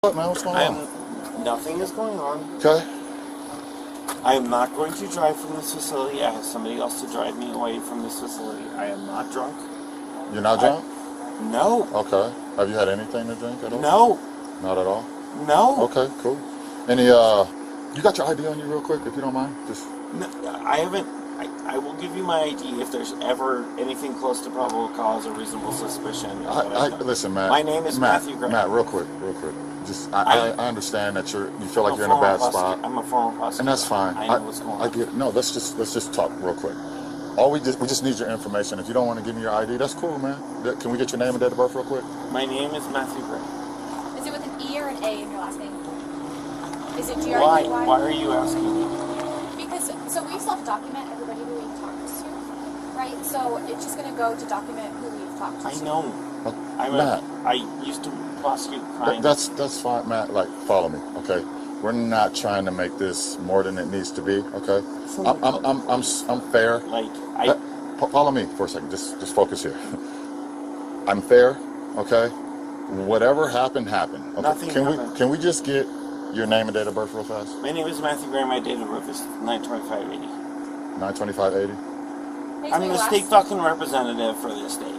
What, man? What's going on? Nothing is going on. Okay. I am not going to drive from this facility. I have somebody else to drive me away from this facility. I am not drunk. You're not drunk? No. Okay. Have you had anything to drink at all? No. Not at all? No. Okay, cool. Any, you got your ID on you real quick, if you don't mind? Just. No, I haven't. I will give you my ID if there's ever anything close to probable cause or reasonable suspicion. Listen, Matt. My name is Matthew Gray. Matt, real quick. Just, I understand that you feel like you're in a bad spot. I'm a former prosecutor. And that's fine. I know what's going on. I get. No, let's just talk real quick. We just need your information. If you don't want to give me your ID, that's cool, man. Can we get your name and date of birth real quick? My name is Matthew Gray. Is it with an E or an A in your last name? Is it G-R-E-Y? Why are you asking me? Because, so we self-document everybody who we've talked to, right? So it's just going to go to document who we've talked to. I know. Matt. I used to prosecute crime. That's fine, Matt. Like, follow me, okay? We're not trying to make this more than it needs to be, okay? I'm fair. Follow me for a second. Just focus here. I'm fair, okay? Whatever happened. Okay? Nothing happened. Can we just get your name and date of birth real fast? My name is Matthew Gray. My date of birth is 9/25/80. 9/25/80. I'm the state fucking representative for the state.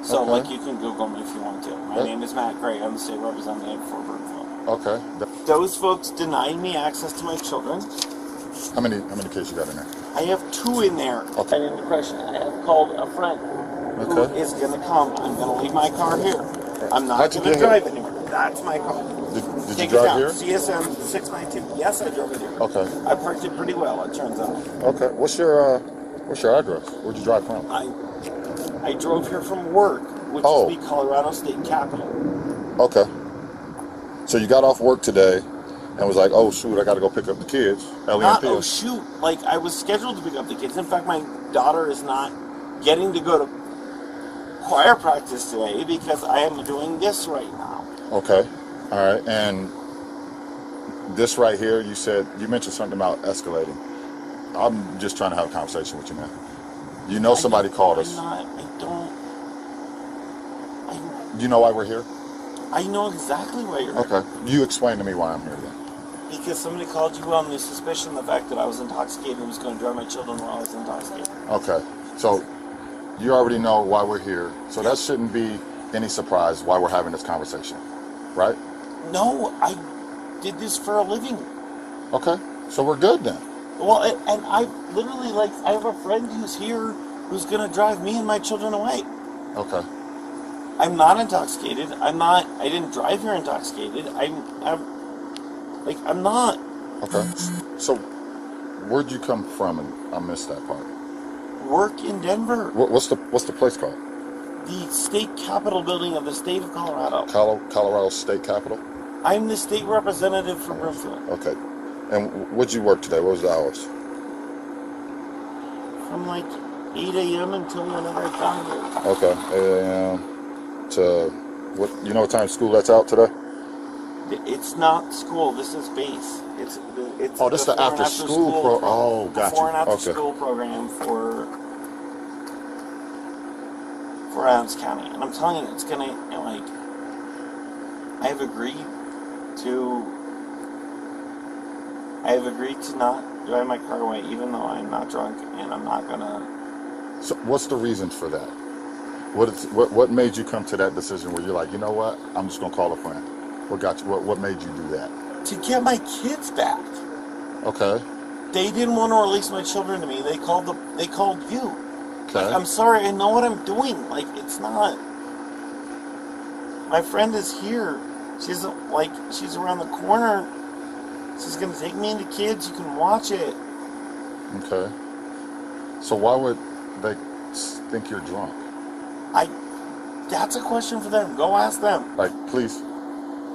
So, okay. You can Google me if you want to. My name is Matt Gray. I'm the state representative for Brookville. Okay. Those folks denied me access to my children. How many kids you got in there? I have 2 in there. Okay. And in depression, I have called a friend who is going to come. I'm going to leave my car here. I'm not going to drive anywhere. That's my car. Did you drive here? CSM 692. Yes, I drove it here. Okay. I parked it pretty well, it turns out. Okay. What's your address? Where'd you drive from? I drove here from work, which is the Colorado State Capitol. Okay. So you got off work today and was like, oh, shoot, I got to go pick up the kids. Not, oh, shoot. I was scheduled to pick up the kids. In fact, my daughter is not getting to go to choir practice today because I am doing this right now. Okay. All right. And this right here, you mentioned something about escalating. I'm just trying to have a conversation with you, man. You know somebody called us. You know why we're here? I know exactly why you're here. Okay. You explain to me why I'm here then. Because somebody called you on the suspicion of the fact that I was intoxicated and was going to drive my children while I was intoxicated. Okay. So you already know why we're here. So that shouldn't be any surprise why we're having this conversation, right? No, I did this for a living. Okay. So we're good then. Well, and I literally, I have a friend who's here who's going to drive me and my children away. Okay. I'm not intoxicated. I didn't drive here intoxicated. I'm not. Okay. So where'd you come from? And I missed that part. Work in Denver. What's the place called? The state capitol building of the state of Colorado. Colorado State Capitol? I'm the state representative for Brookville. Okay. And what'd you work today? What was the hours? From 8 a.m. until whenever I got here. Okay. 8 a.m. to what? You know what time school lets out today? It's not school. This is base. It's this is the after school program. Oh, gotcha. Before and after school program for Adams County, and I'm telling you, it's gonna I have agreed to not drive my car away, even though I'm not drunk, and I'm not gonna. So, what's the reason for that? What made you come to that decision where you're like, you know what, I'm just gonna call a friend? What got you? What made you do that? To get my kids back. Okay. They didn't want to release my children to me. They called you. Okay. I'm sorry. I know what I'm doing. It's not. My friend is here. She's around the corner. She's gonna take me into kids. You can watch it. Okay. So why would they think you're drunk? That's a question for them. Go ask them. Please.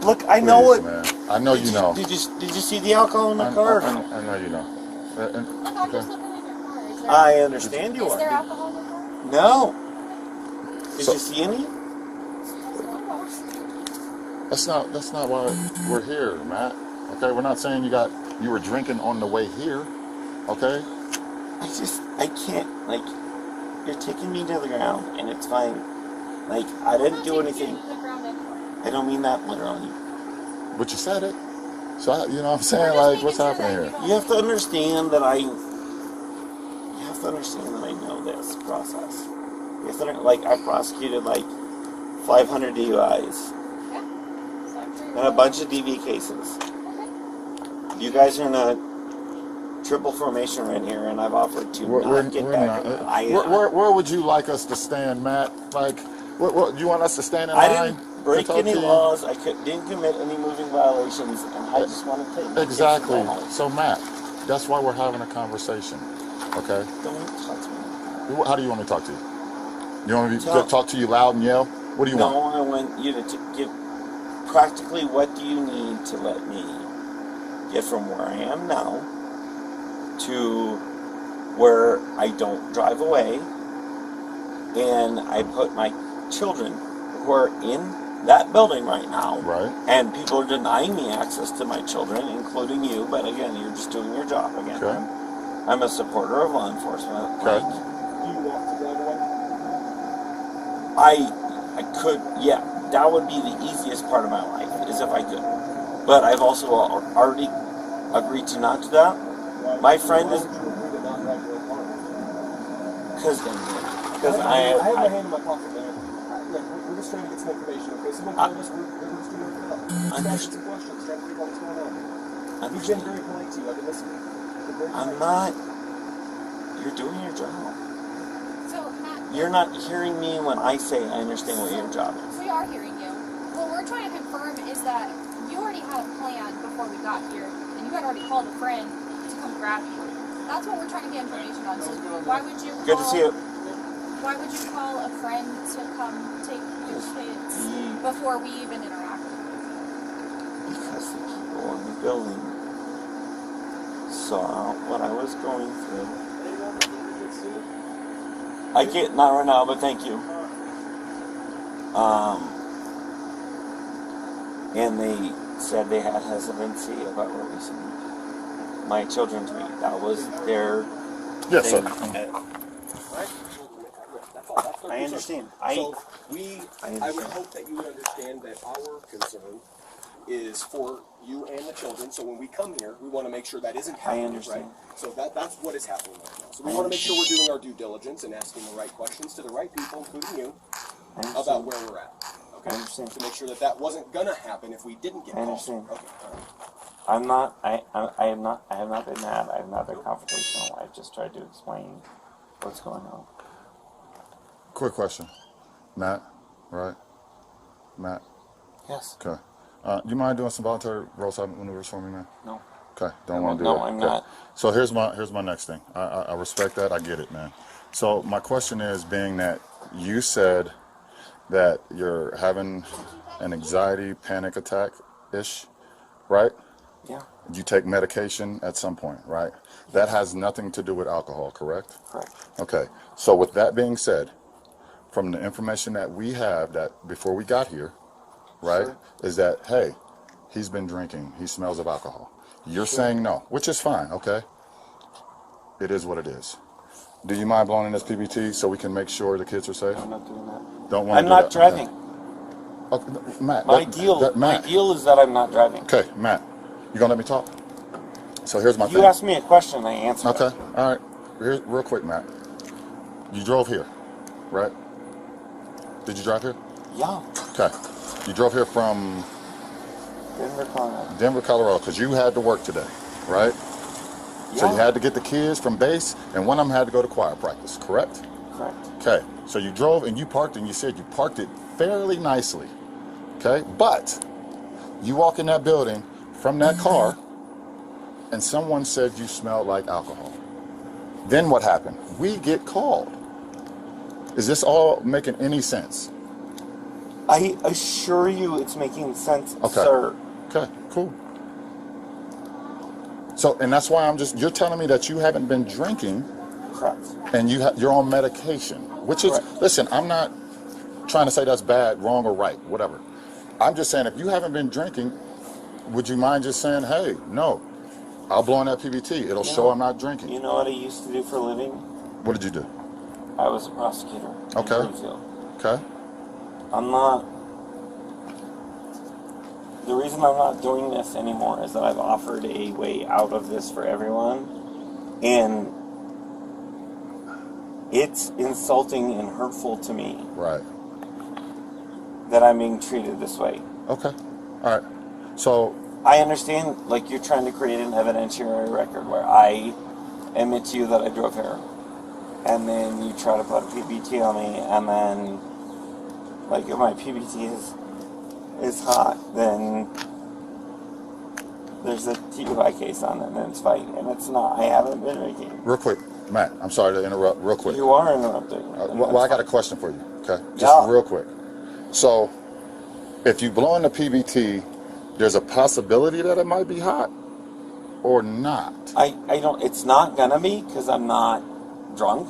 Look, I know it. Man. I know you know. Did you see the alcohol in the car? I know you know. I'm just looking in your car. I understand you are. Is there alcohol in the car? No. Did you see any? That's not why we're here, Matt. Okay, we're not saying you were drinking on the way here. Okay. I can't. You're taking me to the ground, and it's fine. I didn't do anything. I don't mean that literally. But you said it. So, you know what I'm saying? We're just Like, making what's sure happening that here? You have to understand that I know this process. You have to, like, I prosecuted like 500 DUIs Yeah. So I'm sure and a bunch of DV cases. Okay. You guys are in a triple formation right here, and I've offered to not get back. Where would you like us to stand, Matt? Like, what you want us to stand in I line? didn't break any laws. I didn't commit any moving violations, and I just want to take my Exactly. kids to my home. So, Matt, that's why we're having a conversation. Okay. Don't talk to me. How do you want me to talk to you? You want me to talk to you loud and yell? What do you want? No, I want you to give practically what do you need to let me get from where I am now to where I don't drive away, and I put my children who are in that building right now, Right. and people are denying me access to my children, including you, but again, you're just doing your job again. Okay. I'm a supporter of law enforcement. Okay. Like, Do you want to drive away? I could, yeah, that would be the easiest part of my life, is if I could. But I've also already agreed to not do that. My friend is, because I have my hand in my pocket, man. Look, we're just trying to get some information, okay? Someone told us we're just going to look it up. Just asking some questions, trying to figure out what's going on. We've been very polite to you. I've been listening. I'm not, you're doing your job. So, Matt, You're not hearing me when I say I understand what your job is. we are hearing you. What we're trying to confirm is that you already had a plan before we got here, and you had already called a friend to come grab you. That's what we're trying to get information on. So why would you Good to see you. Why would you call a friend to come take your kids before we even interacted? Because the people in the building saw what I was going through. I can't, not right now, but thank you. And they said they had hesitancy about releasing my children to me. That was their Yes, thing. sir. I understand. I would understand. hope that you would understand that our concern is for you and the children. So when we come here, we want to make sure that isn't happening, understand. right? So that's what is happening right now. So we want to make sure we're doing our due diligence and asking the right questions to the right people, including you, about where we're at. Okay? I understand. To make sure that that wasn't gonna happen if we didn't get I called. understand. Okay. All right. I have not been mad. I have not been confrontational. I've just tried to explain what's going on. Quick question. Matt, right? Matt? Yes. Okay. Do you mind doing some voluntary roadside maneuvers for me, man? No. Okay. Don't want to do No, that. I'm Okay. not. So here's my next thing. I respect that. I get it, man. So my question is, being that you said that you're having an anxiety panic attack-ish, right? Yeah. You take medication at some point, right? That has nothing to do with alcohol, correct? Correct. Okay. So with that being said, from the information that we have that before we got here, right, Sure. is that, hey, he's been drinking. He smells of alcohol. You're saying no, which is fine, okay? It is what it is. Do you mind blowing in this PBT so we can make sure the kids are safe? I'm not doing that. Don't want to I'm do not that? driving. Okay. Matt. My Matt. deal is that I'm not driving. Okay, Matt, you gonna let me talk? So here's my thing. You asked me a question, I answered Okay, it. all right. Here's, real quick, Matt. You drove here, right? Did you drive here? Yeah. Okay. You drove here from Denver, Colorado, because you had to work today, right? Yeah. So you had to get the kids from base, and one of them had to go to choir practice, correct? Correct. Okay. So you drove and you parked, and you said you parked it fairly nicely, okay? But you walk in that building from that car, and someone said you smelled like alcohol. Then what happened? We get called. Is this all making any sense? I assure you it's making sense, Okay. sir. Okay, cool. So, and that's why you're telling me that you haven't been drinking Correct. and you're on medication, which is, Correct. listen, I'm not trying to say that's bad, wrong, or right, whatever. I'm just saying if you haven't been drinking, would you mind just saying, hey, no, I'll blow in that PBT. It'll show I'm not drinking. You know what I used to do for a living? What did you do? I was a prosecutor. Okay. In Bloomfield. Okay. I'm not. the reason I'm not doing this anymore is that I've offered a way out of this for everyone, and it's insulting and hurtful to me. Right. That I'm being treated this way. Okay. All right. So I understand, like, you're trying to create an evidentiary record where I admit to you that I drove here, and then you try to put a PBT on me, and then, like, if my PBT is hot, then there's a DUI case on it, and it's fine, and it's not. I haven't been drinking. real quick, Matt, I'm sorry to interrupt. Real quick. You are interrupting. Well, I got a question for you. Okay. Just real quick. So, if you blow in the PBT, there's a possibility that it might be hot or not. I don't, it's not gonna be because I'm not drunk,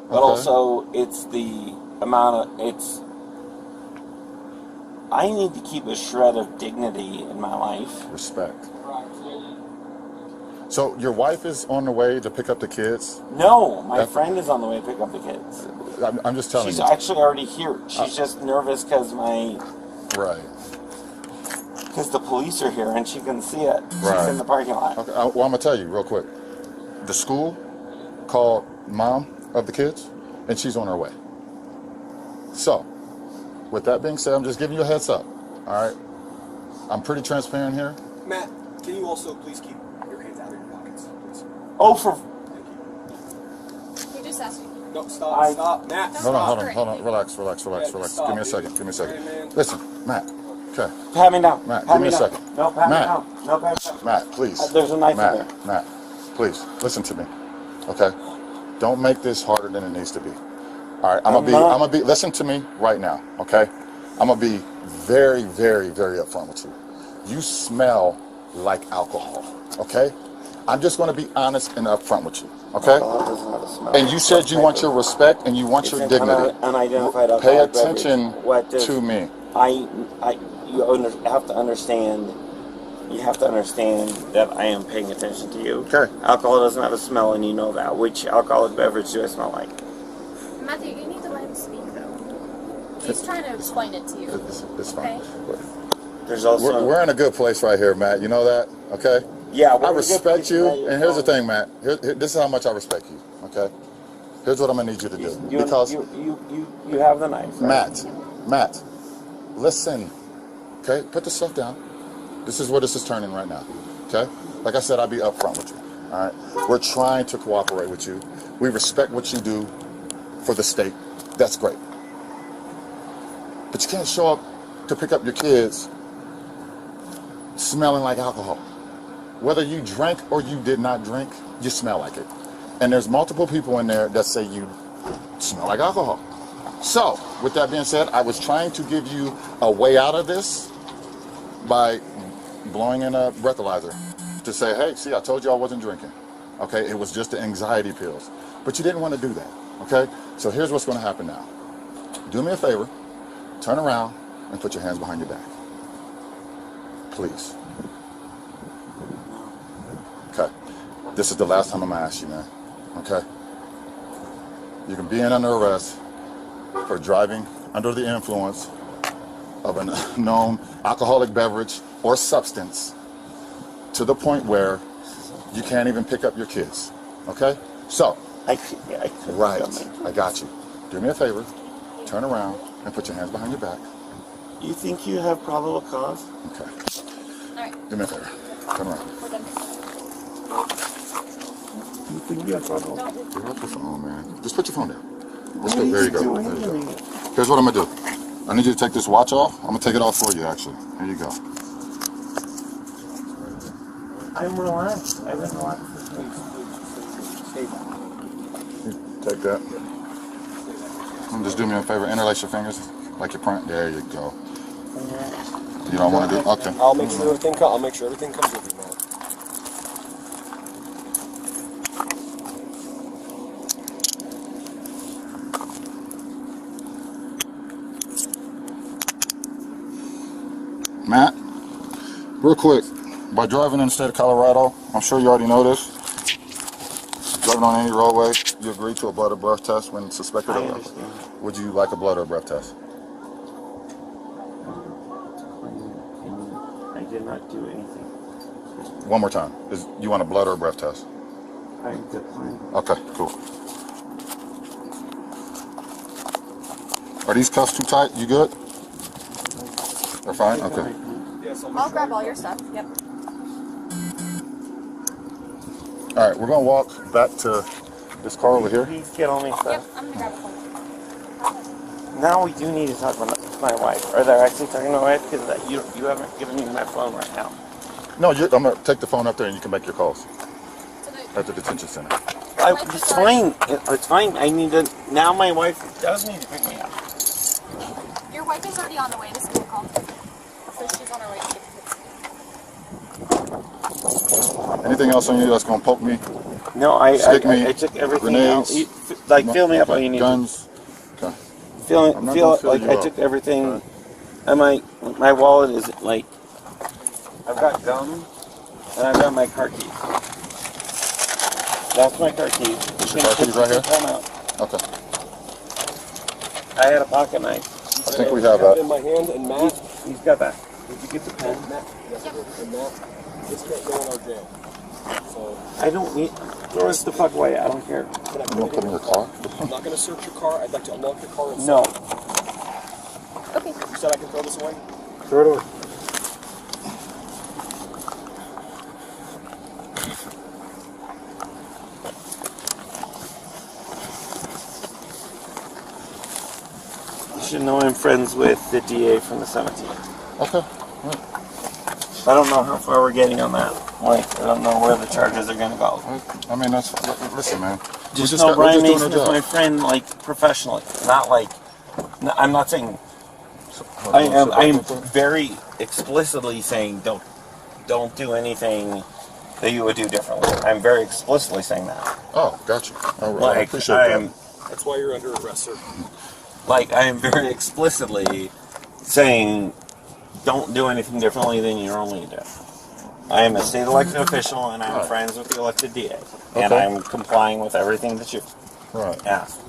but also it's the amount of, I need to keep a shred of dignity in my life. Respect. So your wife is on the way to pick up the kids? No, my friend is on the way to pick up the kids. I'm just telling you. She's actually already here. She's just nervous because because the police are here and she can see it. She's in the parking lot. Okay. Well, I'm going to tell you real quick. The school called mom of the kids, and she's on her way. So, with that being said, I'm just giving you a heads up. All right? I'm pretty transparent here. Matt, can you also please keep your hands out of your pockets, please? Oh, for... Thank you. He just asked you. No, stop, Matt. Hold on. Relax. Give me a second. Listen, Matt. Okay. Pat me down. Matt, pat give me a second. No, pat me down. No, pat me down. Matt, please. There's a knife in there. Matt, please, listen to me. Okay? Don't make this harder than it needs to be. All right? I'm gonna be, listen to me right now, okay? I'm gonna be very, very, very upfront with you. You smell like alcohol, okay? I'm just gonna be honest and upfront with you, okay? And you said you want your respect and you want your dignity. Unidentified alcohol. Pay attention to me. You have to understand. You have to understand that I am paying attention to you. Okay. Alcohol doesn't have a smell, and you know that. Which alcoholic beverage do I smell like? Matthew, you need to let him speak, though. He's trying to explain it to you. It's fine. Okay? There's also we're in a good place right here, Matt. You know that, okay? Yeah. I respect you, and here's the thing, Matt. This is how much I respect you, okay? Here's what I'm gonna need you to do. Because you have the knife. Right? Matt, listen. Okay, put the stuff down. This is where this is turning right now. Okay? Like I said, I'll be upfront with you. All right? We're trying to cooperate with you. We respect what you do for the state. That's great. But you can't show up to pick up your kids smelling like alcohol. Whether you drank or you did not drink, you smell like it. And there's multiple people in there that say you smell like alcohol. So, with that being said, I was trying to give you a way out of this by blowing in a breathalyzer to say, hey, see, I told you I wasn't drinking. Okay, it was just the anxiety pills. But you didn't want to do that. Okay, so here's what's going to happen now. Do me a favor, turn around and put your hands behind your back. Please. Okay, this is the last time I'm going to ask you, man. Okay? You can be under arrest for driving under the influence of a known alcoholic beverage or substance to the point where you can't even pick up your kids. Okay? So, I got you. Do me a favor, turn around and put your hands behind your back. You think you have probable cause? Okay. All right. Do me a favor, turn around. We're done. You think you have probable cause? Get off your phone, man. Just put your phone down. Let's go. There you go. There you go. Here's what I'm gonna do. I need you to take this watch off. I'm gonna take it off for you, actually. Here you go. I'm relaxed. I've been relaxed. Take that. And just do me a favor. Interlace your fingers like your print. There you go. You don't want to do. Okay. I'll make sure everything comes with you, man. Matt, real quick, by driving in the state of Colorado, I'm sure you already know this. Driving on any roadway, you agree to a blood or breath test when suspected of alcohol. Would you like a blood or breath test? I not do anything. One more time. You want a blood or a breath test? I did fine. Okay, cool. Are these cuffs too tight? You good? They're fine? Okay. I'll grab all your stuff. Yep. All right, we're going to walk back to this car over here. Please get all my Yep, stuff. I'm gonna grab a phone. Now we do need to talk about my wife. Or they're actually talking to my wife because you haven't given me my phone right now. No, I'm going to take the phone up there and you can make your calls at the detention center. It's fine. It's fine. I need to. Now my wife does need to pick me up. Your wife is already on the way. This is a call. So she's on her way to Anything else on you that's going to poke me? No, I me, took everything grenades, out. Like, fill me up all you need. Guns. Okay. Feel like I took everything. Okay. And my wallet is like, I've got gum and I've got my car keys. That's my car keys. Is your car keys right here? Okay. I had a pocket knife. I think we have that. In my hand, and Matt, he's got that. Did you get the pen? Matt, yes, and Matt, this can't go in our jail. So I don't need. Throw this the fuck away. I don't care. You want to put in your car? I'm not going to search your car. I'd like to unlock your car and No. Okay. You said I can throw this away? Throw it away. You should know I'm friends with the DA from the 17th. Okay. Right. I don't know how far we're getting on that. Like, I don't know where the charges are going to go. I mean, listen, man. Just know Brian Mason is my friend, like, professionally. Not like, I'm not saying, I am very explicitly saying don't do anything that you would do differently. I'm very explicitly saying that. Oh, gotcha. Like, I appreciate that. That's why you're under arrest, sir. Like, I am very explicitly saying don't do anything differently than you normally do. I am a state elected official, and I'm friends with the elected DA. And I'm complying with everything that you asked.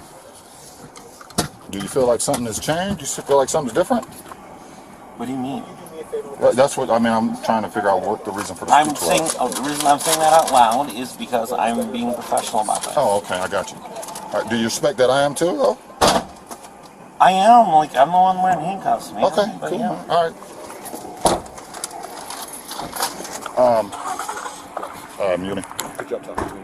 Do you feel like something has changed? You feel like something's different? What do you mean? Well, that's what I mean. I'm trying to figure out what the reason for the speech was. The reason I'm saying that out loud is because I'm being professional about that. Oh, okay, I got you. All right, do you respect that I am too, though? I am. Like, I'm the one wearing handcuffs, man. Okay, but cool. Yeah. All right. Muni. Good job talking to me.